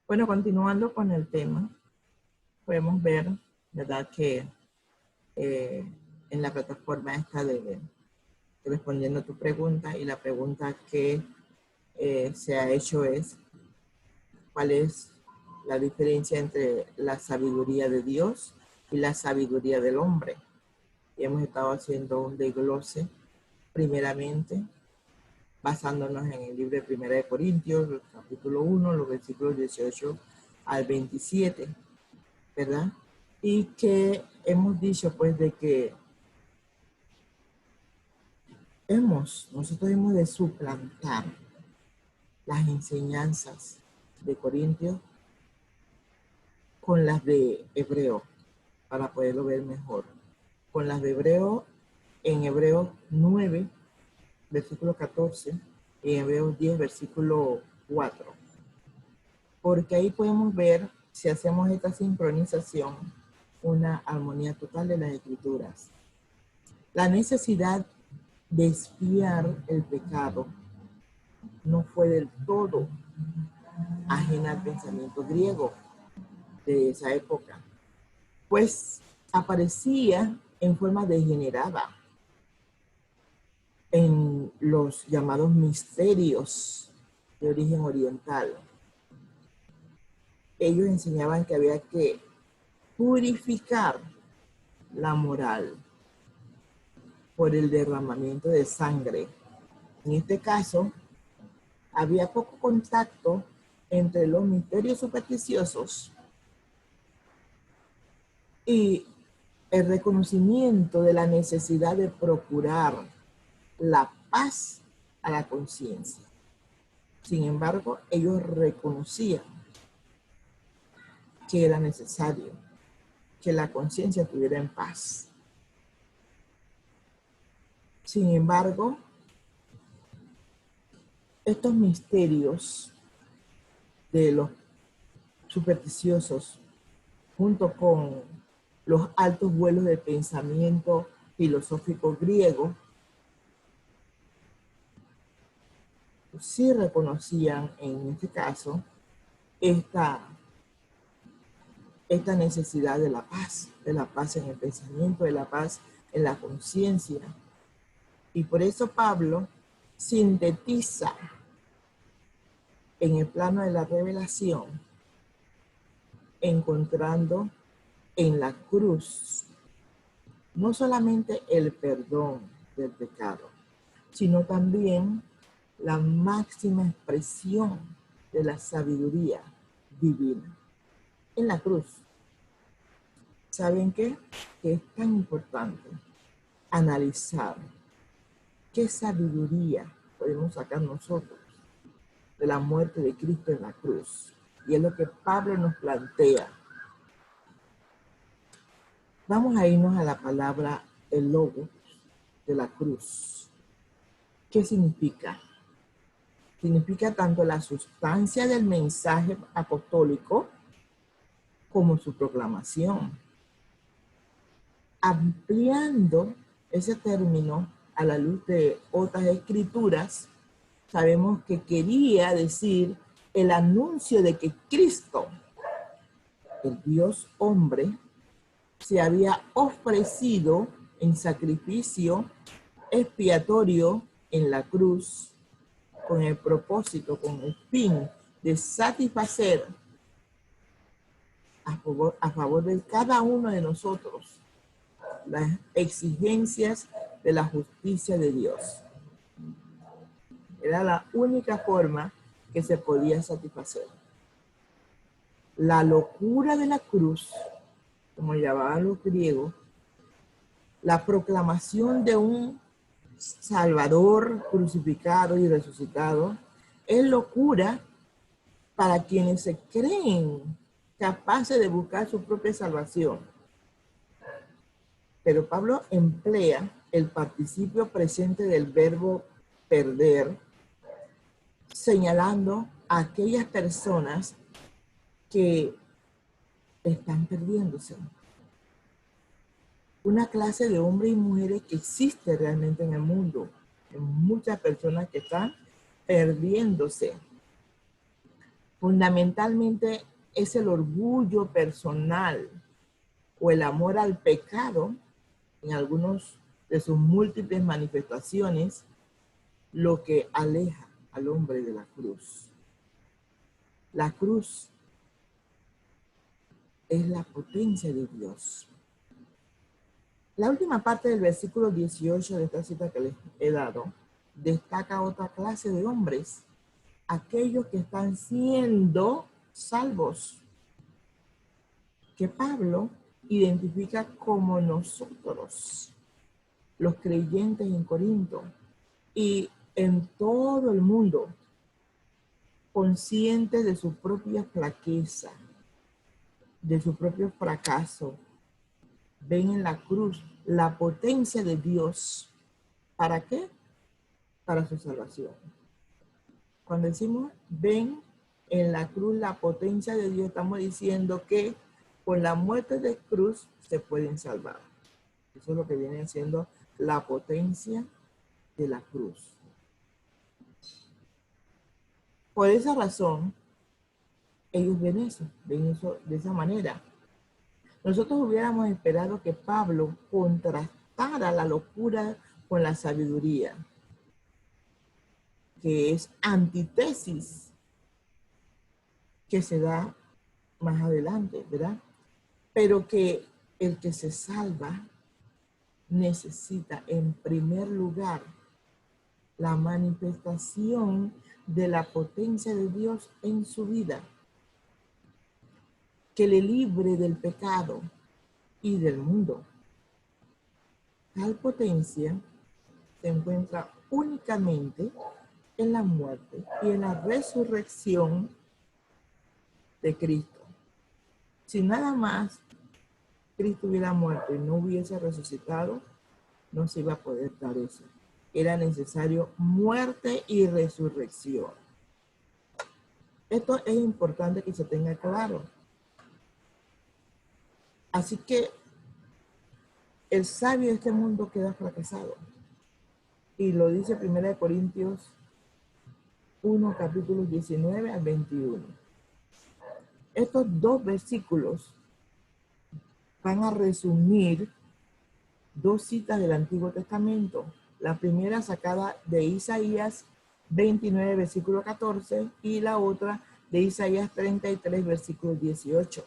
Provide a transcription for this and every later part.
Bueno, continuando con el tema, podemos ver, ¿verdad?, que en la plataforma esta de respondiendo a tu pregunta, y la pregunta que se ha hecho es, ¿cuál es la diferencia entre la sabiduría de Dios y la sabiduría del hombre? Y hemos estado haciendo un desglose, primeramente, basándonos en el libro de 1 de Corintios, capítulo 1, los versículos 18 al 27, ¿verdad? Y que hemos dicho, pues, de que nosotros hemos de suplantar las enseñanzas de Corintios con las de Hebreo, para poderlo ver mejor. Con las de Hebreo, en Hebreos 9, versículo 14, y en Hebreos 10, versículo 4. Porque ahí podemos ver, si hacemos esta sincronización, una armonía total de las Escrituras. La necesidad de expiar el pecado no fue del todo ajena al pensamiento griego de esa época, pues aparecía en forma degenerada en los llamados misterios de origen oriental. Ellos enseñaban que había que purificar la moral por el derramamiento de sangre. En este caso, había poco contacto entre los misterios supersticiosos y el reconocimiento de la necesidad de procurar la paz a la conciencia. Sin embargo, ellos reconocían que era necesario que la conciencia estuviera en paz. Sin embargo, estos misterios de los supersticiosos, junto con los altos vuelos del pensamiento filosófico griego, sí reconocían en este caso esta necesidad de la paz en el pensamiento, de la paz en la conciencia. Y por eso Pablo sintetiza en el plano de la revelación, encontrando en la cruz no solamente el perdón del pecado, sino también la máxima expresión de la sabiduría divina. En la cruz. ¿Saben qué? Que es tan importante analizar qué sabiduría podemos sacar nosotros de la muerte de Cristo en la cruz. Y es lo que Pablo nos plantea. Vamos a irnos a la palabra el logo de la cruz. ¿Qué significa? Significa tanto la sustancia del mensaje apostólico como su proclamación. Ampliando ese término a la luz de otras escrituras, sabemos que quería decir el anuncio de que Cristo, el Dios hombre, se había ofrecido en sacrificio expiatorio en la cruz con el propósito, con el fin de satisfacer a favor de cada uno de nosotros las exigencias de la justicia de Dios. Era la única forma que se podía satisfacer. La locura de la cruz, como llamaban los griegos, la proclamación de un Salvador crucificado y resucitado, es locura para quienes se creen capaces de buscar su propia salvación. Pero Pablo emplea el participio presente del verbo perder, señalando a aquellas personas que están perdiéndose. Una clase de hombres y mujeres que existe realmente en el mundo. Hay muchas personas que están perdiéndose. Fundamentalmente es el orgullo personal o el amor al pecado, en algunos de sus múltiples manifestaciones, lo que aleja al hombre de la cruz. La cruz es la potencia de Dios. La última parte del versículo 18 de esta cita que les he dado destaca otra clase de hombres, aquellos que están siendo salvos, que Pablo identifica como nosotros, los creyentes en Corinto y en todo el mundo, conscientes de su propia flaqueza, de su propio fracaso, ven en la cruz la potencia de Dios. ¿Para qué? Para su salvación. Cuando decimos ven en la cruz la potencia de Dios, estamos diciendo que con la muerte de cruz se pueden salvar. Eso es lo que viene siendo la potencia de la cruz. Por esa razón, ellos ven eso de esa manera. Nosotros hubiéramos esperado que Pablo contrastara la locura con la sabiduría, que es antítesis que se da más adelante, ¿verdad? Pero que el que se salva necesita en primer lugar la manifestación de la potencia de Dios en su vida, que le libre del pecado y del mundo. Tal potencia se encuentra únicamente en la muerte y en la resurrección de Cristo. Si nada más Cristo hubiera muerto y no hubiese resucitado, no se iba a poder dar eso. Era necesario muerte y resurrección. Esto es importante que se tenga claro. Así que el sabio de este mundo queda fracasado. Y lo dice 1 Corintios 1, capítulos 19 al 21. Estos dos versículos van a resumir dos citas del Antiguo Testamento. La primera sacada de Isaías 29, versículo 14, y la otra de Isaías 33, versículo 18.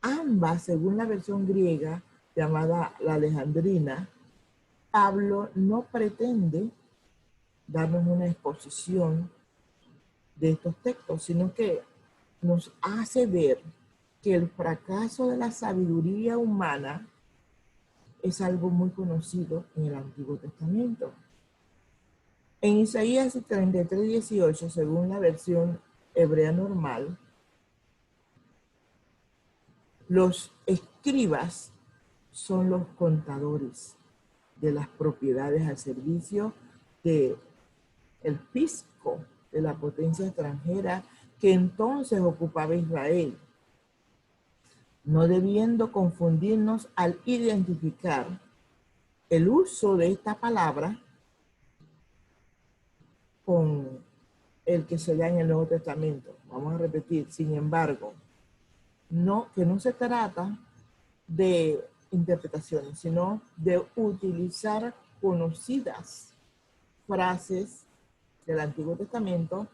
Ambas, según la versión griega llamada la Alejandrina, Pablo no pretende darnos una exposición de estos textos, sino que nos hace ver que el fracaso de la sabiduría humana es algo muy conocido en el Antiguo Testamento. En Isaías 33, 18, según la versión hebrea normal, los escribas son los contadores de las propiedades al servicio del fisco de la potencia extranjera que entonces ocupaba Israel, no debiendo confundirnos al identificar el uso de esta palabra con el que se da en el Nuevo Testamento. Vamos a repetir, sin embargo, que no se trata de interpretaciones, sino de utilizar conocidas frases del Antiguo Testamento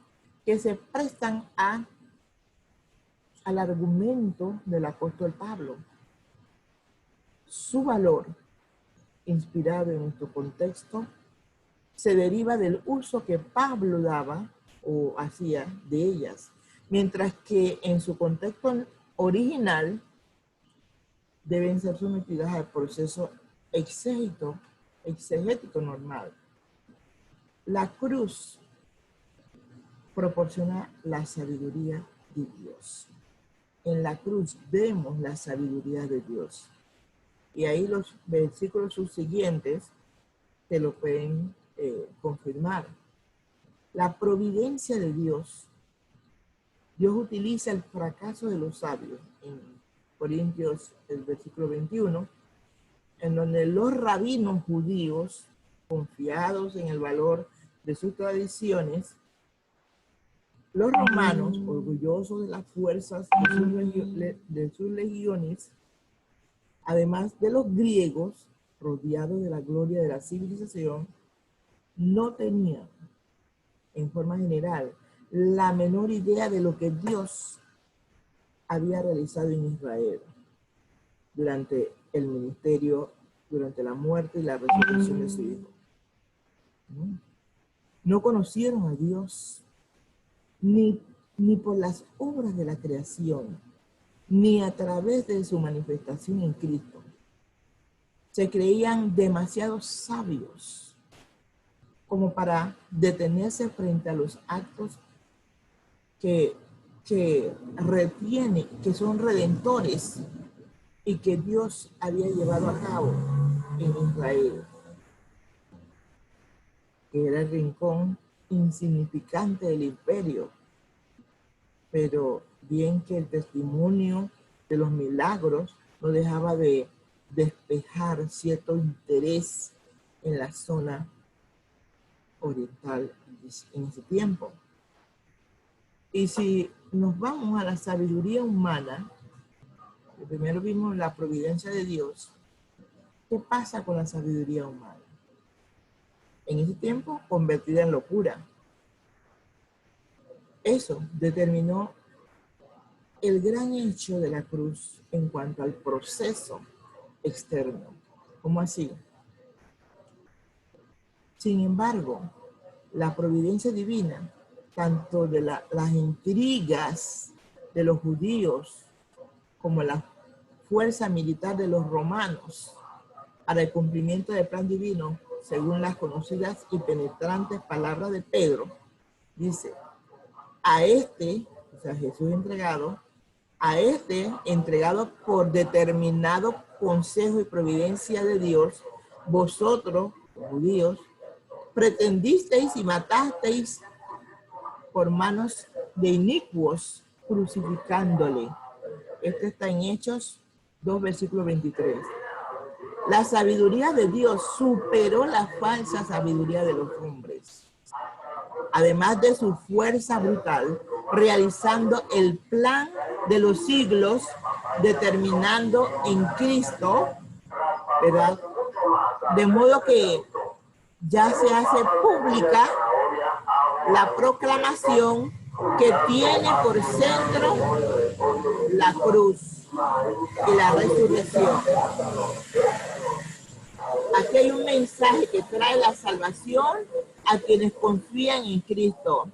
que se prestan al argumento del apóstol Pablo. Su valor, inspirado en nuestro contexto, se deriva del uso que Pablo daba o hacía de ellas, mientras que en su contexto original deben ser sometidas al proceso exegético normal. La cruz proporciona la sabiduría de Dios. En la cruz vemos la sabiduría de Dios. Y ahí los versículos subsiguientes te lo pueden confirmar. La providencia de Dios. Dios utiliza el fracaso de los sabios en Corintios, el versículo 21, en donde los rabinos judíos, confiados en el valor de sus tradiciones, Los romanos, orgullosos de las fuerzas de sus legiones, además de los griegos, rodeados de la gloria de la civilización, no tenían, en forma general, la menor idea de lo que Dios había realizado en Israel durante el ministerio, durante la muerte y la resurrección de su Hijo. No conocieron a Dios ni por las obras de la creación, ni a través de su manifestación en Cristo. Se creían demasiado sabios como para detenerse frente a los actos que retienen, que son redentores y que Dios había llevado a cabo en Israel, que era el rincón insignificante del imperio, pero bien que el testimonio de los milagros no dejaba de despejar cierto interés en la zona oriental en ese tiempo. Y si nos vamos a la sabiduría humana, primero vimos la providencia de Dios. ¿Qué pasa con la sabiduría humana? En ese tiempo, convertida en locura. Eso determinó el gran hecho de la cruz en cuanto al proceso externo. ¿Cómo así? Sin embargo, la providencia divina, tanto de las intrigas de los judíos como la fuerza militar de los romanos para el cumplimiento del plan divino, según las conocidas y penetrantes palabras de Pedro, dice, a este, o sea, Jesús entregado, a este entregado por determinado consejo y providencia de Dios, vosotros, los judíos, pretendisteis y matasteis por manos de inicuos, crucificándole. Esto está en Hechos 2, versículo 23. La sabiduría de Dios superó la falsa sabiduría de los hombres. Además de su fuerza brutal, realizando el plan de los siglos, determinando en Cristo, ¿verdad? De modo que ya se hace pública la proclamación que tiene por centro la cruz y la resurrección. Aquí hay un mensaje que trae la salvación a quienes confían en Cristo.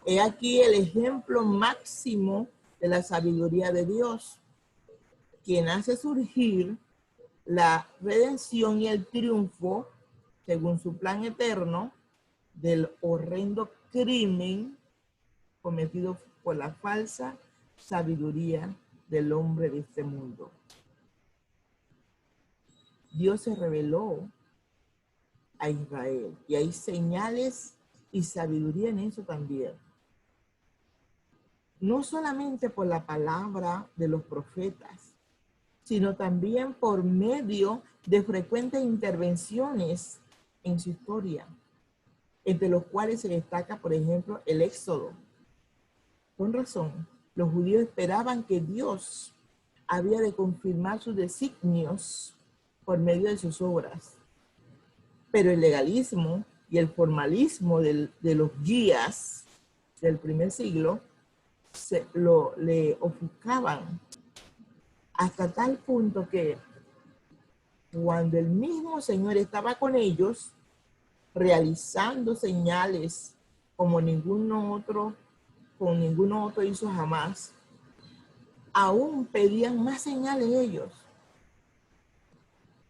He aquí el ejemplo máximo de la sabiduría de Dios, quien hace surgir la redención y el triunfo, según su plan eterno, del horrendo crimen cometido por la falsa sabiduría del hombre de este mundo. Dios se reveló a Israel y hay señales y sabiduría en eso también. No solamente por la palabra de los profetas, sino también por medio de frecuentes intervenciones en su historia, entre los cuales se destaca, por ejemplo, el Éxodo. Con razón, los judíos esperaban que Dios había de confirmar sus designios por medio de sus obras. Pero el legalismo y el formalismo de los guías del primer siglo le ofuscaban hasta tal punto que cuando el mismo Señor estaba con ellos, realizando señales como ninguno otro hizo jamás, aún pedían más señales ellos.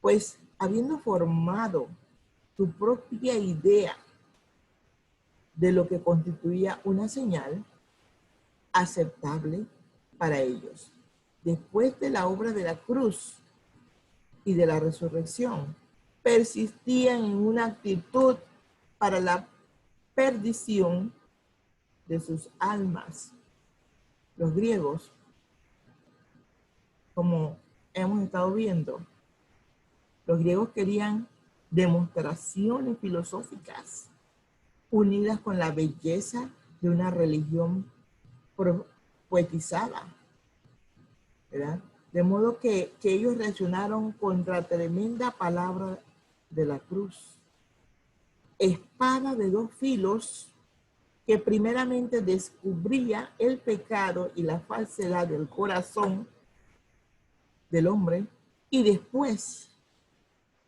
Pues habiendo formado su propia idea de lo que constituía una señal aceptable para ellos, después de la obra de la cruz y de la resurrección, persistían en una actitud para la perdición de sus almas. Los griegos, como hemos estado viendo, los griegos querían demostraciones filosóficas unidas con la belleza de una religión poetizada, ¿verdad? De modo que ellos reaccionaron contra tremenda palabra de la cruz. Espada de dos filos que primeramente descubría el pecado y la falsedad del corazón del hombre y después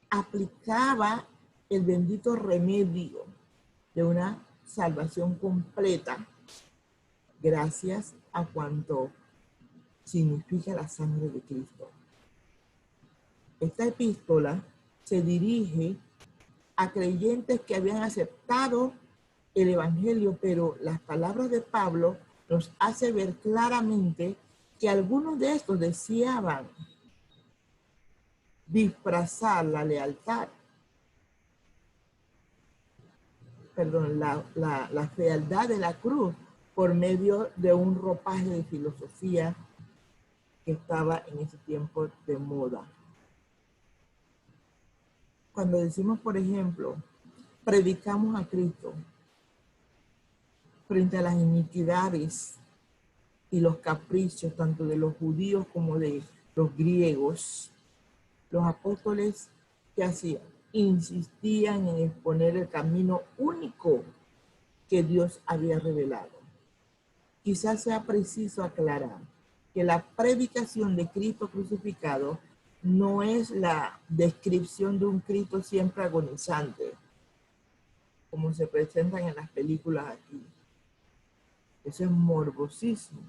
aplicaba el bendito remedio de una salvación completa gracias a cuanto significa la sangre de Cristo. Esta epístola se dirige a creyentes que habían aceptado el evangelio, pero las palabras de Pablo nos hace ver claramente que algunos de estos deseaban disfrazar la lealtad, la fealdad de la cruz por medio de un ropaje de filosofía que estaba en ese tiempo de moda. Cuando decimos, por ejemplo, predicamos a Cristo frente a las iniquidades y los caprichos tanto de los judíos como de los griegos, los apóstoles, ¿qué hacían? Insistían en exponer el camino único que Dios había revelado. Quizás sea preciso aclarar que la predicación de Cristo crucificado no es la descripción de un Cristo siempre agonizante, como se presentan en las películas aquí. Eso es morbosismo.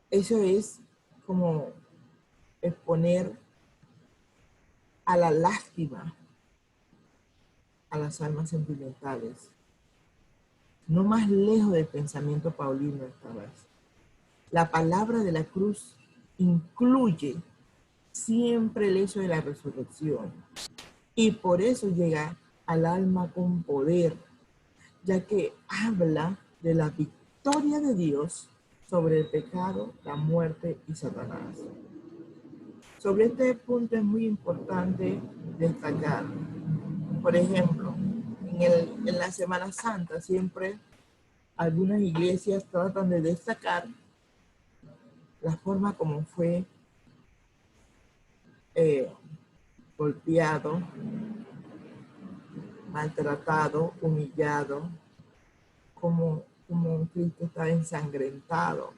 Eso es como exponer a la lástima a las almas sentimentales. No más lejos del pensamiento paulino esta vez. La palabra de la cruz incluye siempre el hecho de la resurrección y por eso llega al alma con poder, ya que habla de la victoria de Dios sobre el pecado, la muerte y Satanás. Sobre este punto es muy importante destacar. Por ejemplo, en la Semana Santa siempre algunas iglesias tratan de destacar la forma como fue golpeado, maltratado, humillado, como Cristo estaba ensangrentado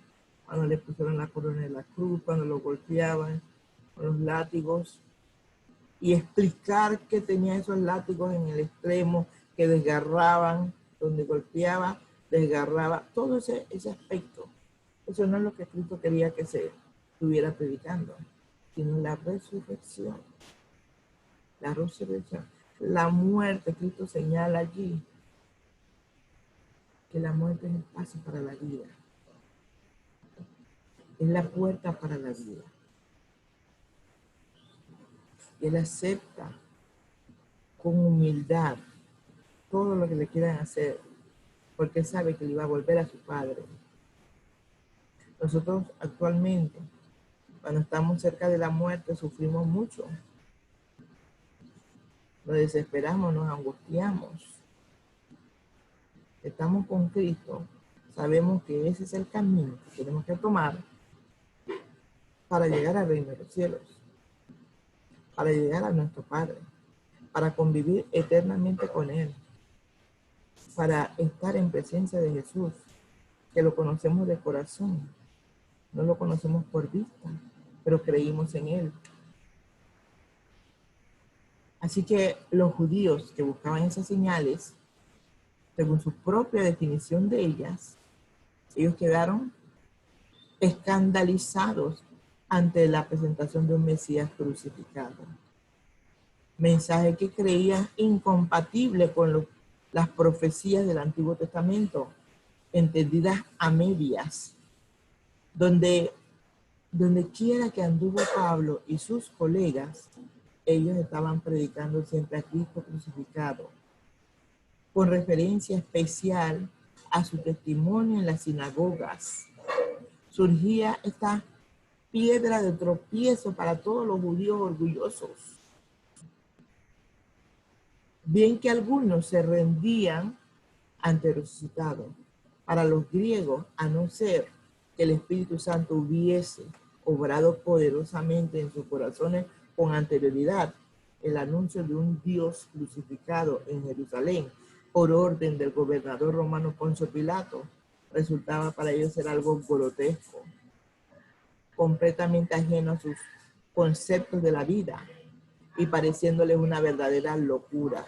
cuando le pusieron la corona de la cruz, cuando lo golpeaban con los látigos, y explicar que tenía esos látigos en el extremo que desgarraban, donde golpeaba, desgarraba, todo ese aspecto. Eso no es lo que Cristo quería que se estuviera predicando, sino la resurrección. La resurrección. La muerte, Cristo señala allí que la muerte es el paso para la vida. Es la puerta para la vida. Él acepta con humildad todo lo que le quieran hacer, porque sabe que le va a volver a su Padre. Nosotros actualmente, cuando estamos cerca de la muerte, sufrimos mucho. Nos desesperamos, nos angustiamos. Estamos con Cristo, sabemos que ese es el camino que tenemos que tomar para llegar al reino de los cielos, para llegar a nuestro Padre, para convivir eternamente con Él, para estar en presencia de Jesús, que lo conocemos de corazón, no lo conocemos por vista, pero creímos en Él. Así que los judíos que buscaban esas señales, según su propia definición de ellas, ellos quedaron escandalizados ante la presentación de un Mesías crucificado. Mensaje que creían incompatible con las profecías del Antiguo Testamento, entendidas a medias, donde quiera que anduvo Pablo y sus colegas, ellos estaban predicando siempre a Cristo crucificado, con referencia especial a su testimonio en las sinagogas. Surgía esta piedra de tropiezo para todos los judíos orgullosos. Bien que algunos se rendían ante el resucitado. Para los griegos, a no ser que el Espíritu Santo hubiese obrado poderosamente en sus corazones con anterioridad, el anuncio de un Dios crucificado en Jerusalén por orden del gobernador romano Poncio Pilato resultaba para ellos ser algo grotesco, completamente ajeno a sus conceptos de la vida y pareciéndoles una verdadera locura.